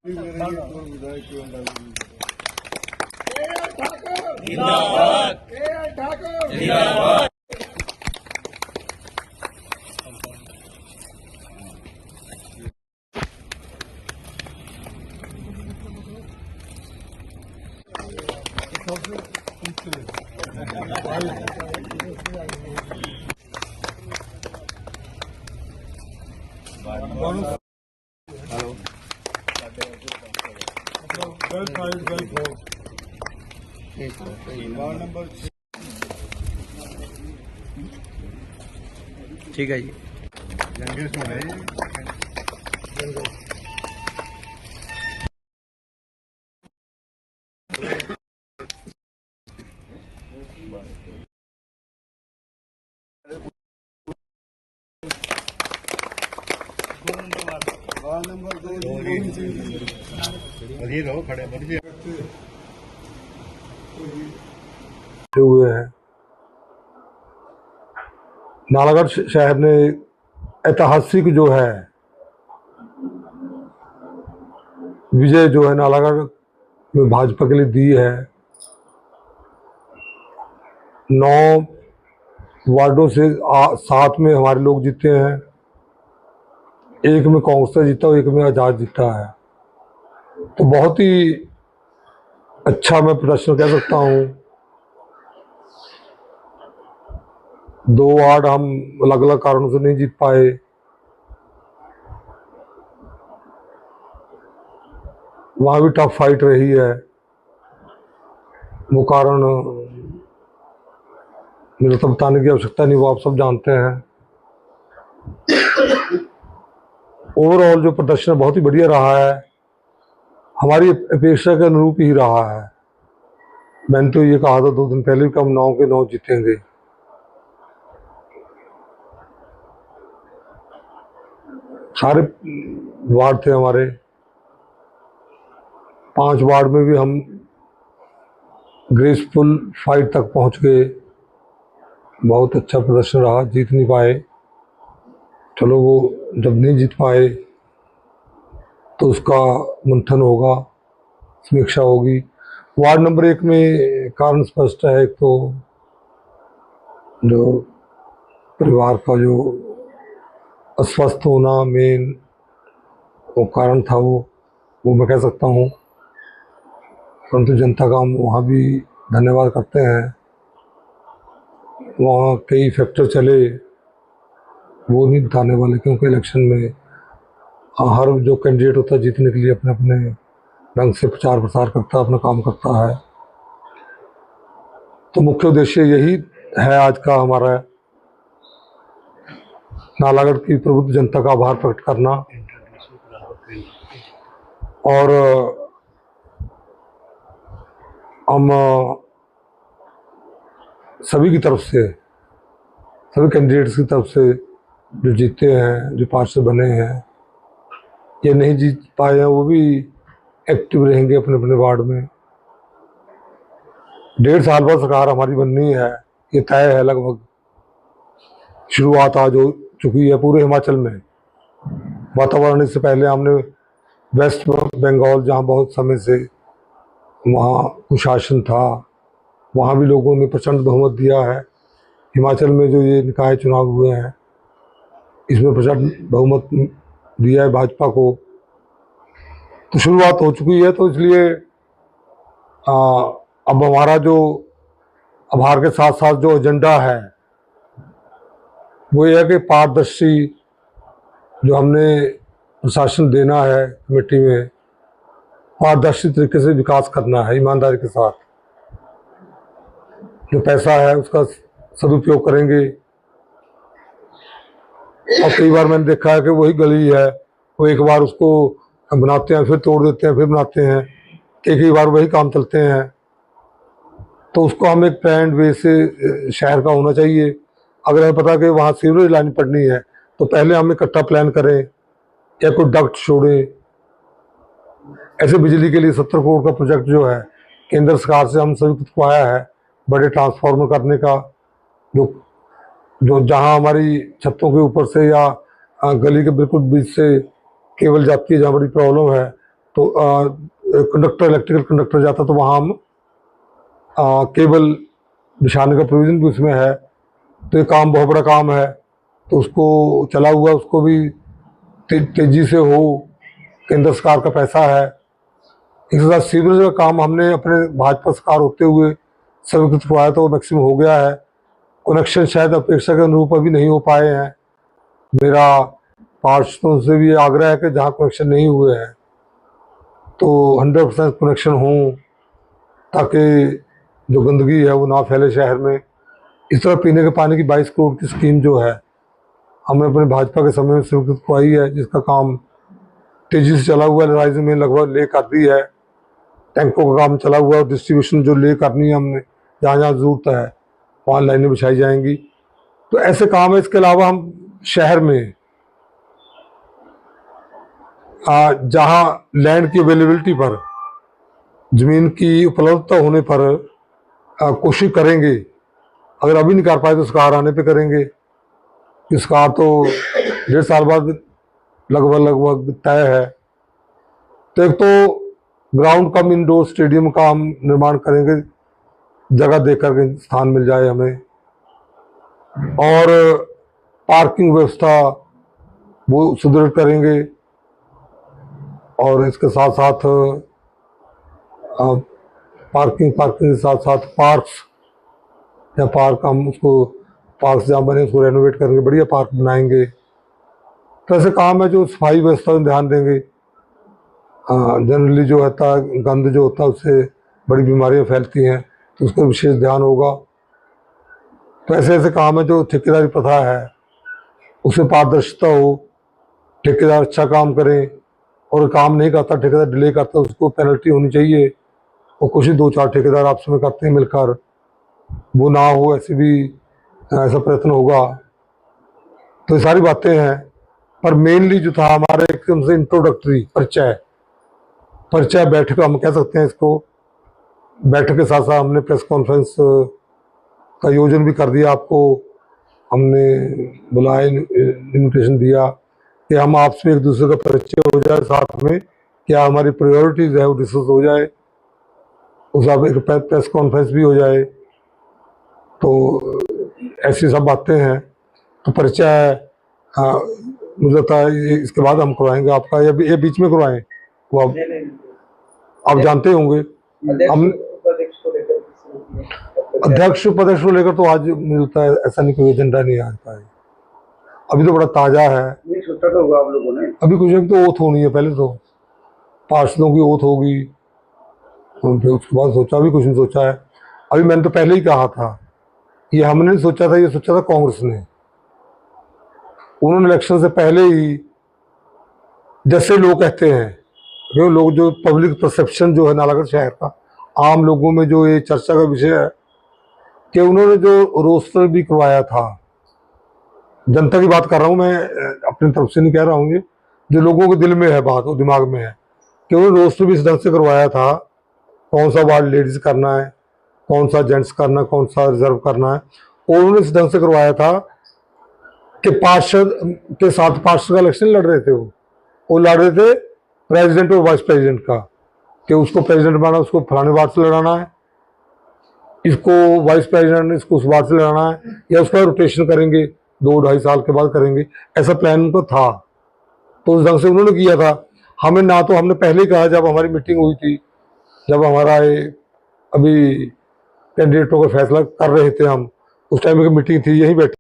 जिंदाबाद जिंदाबाद। ठीक है जी। हुए हैं। नालागढ़ शहर ने ऐतिहासिक जो है विजय जो है नालागढ़ में भाजपा के लिए दी है। 9 वार्डों से 7 में हमारे लोग जीते हैं, 1 में कांग्रेस का जीता और 1 में आजाद जीता है। तो बहुत ही अच्छा मैं प्रदर्शन कह सकता हूँ। 2 वार्ड हम अलग अलग कारणों से नहीं जीत पाए। वहाँ भी टफ फाइट रही है। वो कारण मुझे तो बताने की आवश्यकता नहीं, वो आप सब जानते हैं। ओवरऑल जो प्रदर्शन बहुत ही बढ़िया रहा है, हमारी अपेक्षा के अनुरूप ही रहा है। मैंने तो ये कहा था 2 दिन पहले कि हम 9 के 9 जीतेंगे। सारे वार्ड थे हमारे, 5 वार्ड में भी हम ग्रेसफुल फाइट तक पहुंच गए। बहुत अच्छा प्रदर्शन रहा, जीत नहीं पाए। चलो, वो जब नहीं जीत पाए तो उसका मंथन होगा, समीक्षा होगी। वार्ड नंबर 1 में कारण स्पष्ट है। एक तो जो परिवार का जो अस्वस्थ होना मेन वो कारण था, वो मैं कह सकता हूँ। परंतु जनता का हम वहाँ भी धन्यवाद करते हैं। वहाँ कई फैक्टर चले, वो नहीं बताने वाले, क्योंकि इलेक्शन में हर जो कैंडिडेट होता है जीतने के लिए अपने अपने ढंग से प्रचार प्रसार करता है, अपना काम करता है। तो मुख्य उद्देश्य यही है आज का हमारा, नालागढ़ की प्रबुद्ध जनता का आभार प्रकट करना। और हम सभी की तरफ से, सभी कैंडिडेट्स की तरफ से जो जीते हैं, जो पार्षद बने हैं, ये नहीं जीत पाए हैं, वो भी एक्टिव रहेंगे अपने अपने वार्ड में। 1.5 साल बाद सरकार हमारी बननी है, ये तय है लगभग। शुरुआत आज हो चुकी है पूरे हिमाचल में। वातावरण इससे पहले हमने वेस्ट बंगाल, जहाँ बहुत समय से वहाँ कुशासन था, वहाँ भी लोगों ने प्रचंड बहुमत दिया है। हिमाचल में जो ये निकाय चुनाव हुए हैं, इसमें प्रचंड बहुमत दिया है भाजपा को। तो शुरुआत हो चुकी है। तो इसलिए अब हमारा जो आभार के साथ साथ जो एजेंडा है वो ये है कि पारदर्शी जो हमने प्रशासन देना है कमेटी में, पारदर्शी तरीके से विकास करना है, ईमानदारी के साथ। जो पैसा है उसका सदुपयोग करेंगे। और कई बार मैंने देखा है कि वही गली है, वो एक बार उसको बनाते हैं, फिर तोड़ देते हैं, फिर बनाते हैं, कई बार वही काम चलते हैं। तो उसको हम एक प्लान वे से शहर का होना चाहिए। अगर हमें पता कि वहाँ सीवरेज लाइन पड़नी है तो पहले हम इकट्ठा प्लान करें या कोई डक्ट छोड़ें। ऐसे बिजली के लिए 70 करोड़ का प्रोजेक्ट जो है केंद्र सरकार से हम सभी को आया है, बड़े ट्रांसफार्मर करने का, जो जहाँ हमारी छतों के ऊपर से या गली के बिल्कुल बीच से केबल जाती है, जहाँ बड़ी प्रॉब्लम है, तो कंडक्टर, इलेक्ट्रिकल कंडक्टर जाता तो वहाँ हम केबल बिछाने का प्रोविज़न भी उसमें है। तो ये काम बहुत बड़ा काम है, तो उसको चला हुआ, उसको भी तेजी से हो, केंद्र सरकार का पैसा है। इसके साथ सीवरेज का काम हमने अपने भाजपा सरकार होते हुए स्वीकृत करवाया, तो मैक्सिमम हो गया है। कनेक्शन शायद अपेक्षा के अनुरूप अभी नहीं हो पाए हैं। मेरा पार्षदों से भी आग्रह है कि जहाँ कनेक्शन नहीं हुए हैं तो 100% कनेक्शन हों, ताकि जो गंदगी है वो ना फैले शहर में। इस तरह पीने के पानी की 22 करोड़ की स्कीम जो है हमने अपने भाजपा के समय में स्वीकृत करवाई है, जिसका काम तेजी से चला हुआ है। राइजिंग में लगभग ले कर दी है, टैंकों का काम चला हुआ है, और डिस्ट्रीब्यूशन जो ले करनी है हमने, जहाँ जहाँ जरूरत है वहाँ लाइनें बिछाई जाएंगी। तो ऐसे काम है। इसके अलावा हम शहर में जहाँ लैंड की अवेलेबिलिटी पर, ज़मीन की उपलब्धता होने पर कोशिश करेंगे। अगर अभी नहीं कर पाए तो सरकार आने पे करेंगे। सरकार तो 1.5 साल बाद लगभग तय है। तो एक तो ग्राउंड कम इंडोर स्टेडियम का हम निर्माण करेंगे, जगह देख करके स्थान मिल जाए हमें, और पार्किंग व्यवस्था वो सुदृढ़ करेंगे। और इसके साथ साथ पार्किंग के साथ साथ पार्क्स, या पार्क हम उसको, पार्क्स जहाँ बने उसको रेनोवेट करेंगे, बढ़िया पार्क बनाएंगे। तो ऐसे काम है जो सफाई व्यवस्था में ध्यान देंगे। जनरली जो होता है, गंद जो होता है उससे बड़ी बीमारियां फैलती हैं, तो उसको विशेष ध्यान होगा। तो ऐसे ऐसे काम है जो ठेकेदारी प्रथा है उसमें पारदर्शिता हो, ठेकेदार अच्छा काम करें, और काम नहीं करता, ठेकेदार डिले करता, उसको पेनल्टी होनी चाहिए। और कुछ ही 2-4 ठेकेदार आपस में करते हैं मिलकर, वो ना हो, ऐसे भी ऐसा प्रयत्न होगा। तो ये सारी बातें हैं। पर मेनली जो था हमारे एकदम से इंट्रोडक्टरी परिचय बैठक हम कह सकते हैं इसको। बैठक के साथ साथ हमने प्रेस कॉन्फ्रेंस का आयोजन भी कर दिया। आपको हमने बुलाए, इन्विटेशन दिया कि हम आपस में एक दूसरे का परिचय हो जाए, साथ में क्या हमारी प्रायोरिटीज़ है वो डिस्कस हो जाए, उस आप एक प्रेस कॉन्फ्रेंस भी हो जाए। तो ऐसी सब बातें हैं। तो परिचय मुझे लगता है इसके बाद हम करवाएंगे आपका, या ये बीच में करवाएं, वो आप जानते होंगे। हम अध्यक्ष उपाध्यक्ष को लेकर तो आज मिलता है, ऐसा नहीं कोई एजेंडा नहीं आज का है। अभी तो बड़ा ताज़ा है। नहीं सोचा तो होगा आप लोगों ने। अभी कुछ एक तो ओथ होनी है, पहले तो पार्षदों की ओथ होगी, फिर उसके बाद सोचा, भी कुछ नहीं सोचा है। अभी मैंने तो पहले ही कहा था, ये हमने नहीं सोचा था, ये सोचा था कांग्रेस ने। उन्होंने इलेक्शन से पहले ही, जैसे लोग कहते हैं, जो लोग, जो पब्लिक परसेप्शन जो है नालागढ़ शहर का, आम लोगों में जो ये चर्चा का विषय है कि उन्होंने जो रोस्टर भी करवाया था, जनता की बात कर रहा हूँ मैं, अपनी तरफ से नहीं कह रहा हूँ, ये जो लोगों के दिल में है बात, वो दिमाग में है, कि उन्होंने रोस्टर भी इस ढंग से करवाया था, कौन सा वार्ड लेडीज करना है, कौन सा जेंट्स करना है, कौन सा रिजर्व करना है। और उन्होंने इस ढंग से करवाया था कि पार्षद के साथ पार्षद का इलेक्शन लड़ रहे थे, वो लड़ रहे थे प्रेसिडेंट और वाइस प्रेसिडेंट का, कि उसको प्रेसिडेंट बनाना, उसको फलाने वार्ड से लड़ाना है, इसको वाइस प्रेसिडेंट, इसको उस वार्ड से लड़ाना है, या उसका रोटेशन करेंगे, 2-2.5 साल के बाद करेंगे, ऐसा प्लान उनका था। तो उस ढंग से उन्होंने किया था। हमें ना, तो हमने पहले ही कहा जब हमारी मीटिंग हुई थी, जब हमारा अभी कैंडिडेटों का फैसला कर रहे थे हम, उस टाइम की मीटिंग थी, यहीं बैठे